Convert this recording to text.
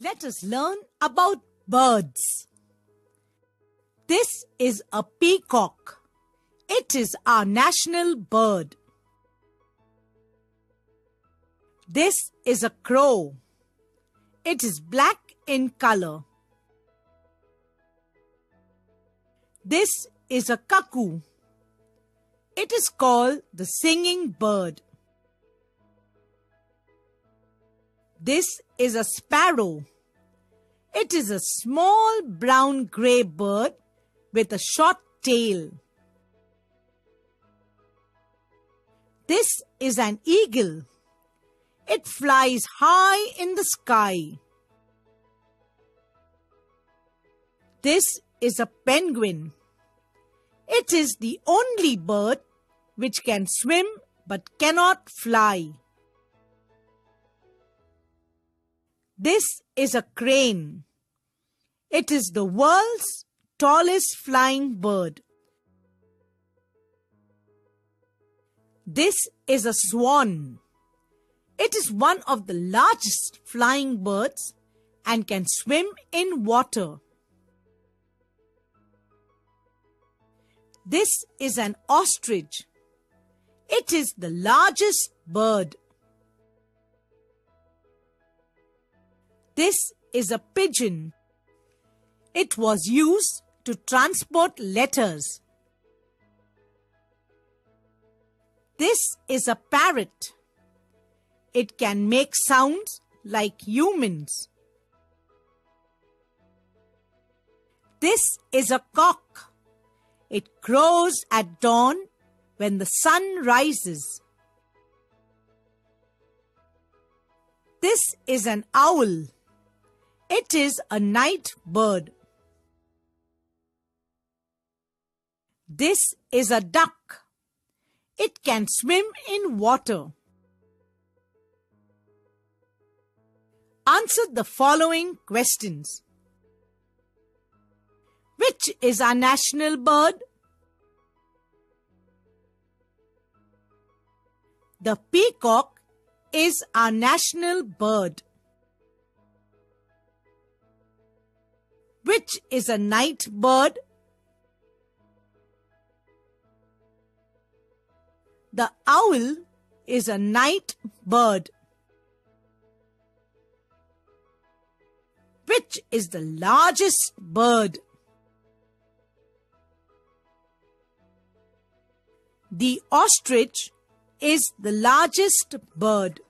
Let us learn about birds. This is a peacock. It is our national bird. This is a crow. It is black in color. This is a cuckoo. It is called the singing bird. This is a sparrow. It is a small brown-gray bird with a short tail. This is an eagle. It flies high in the sky. This is a penguin. It is the only bird which can swim but cannot fly. This is a crane. It is the world's tallest flying bird. This is a swan. It is one of the largest flying birds and can swim in water. This is an ostrich. It is the largest bird. This is a pigeon. It was used to transport letters. This is a parrot. It can make sounds like humans. This is a cock. It crows at dawn when the sun rises. This is an owl. It is a night bird. This is a duck. It can swim in water. Answer the following questions. Which is our national bird? The peacock is our national bird. Which is a night bird? The owl is a night bird. Which is the largest bird? The ostrich is the largest bird.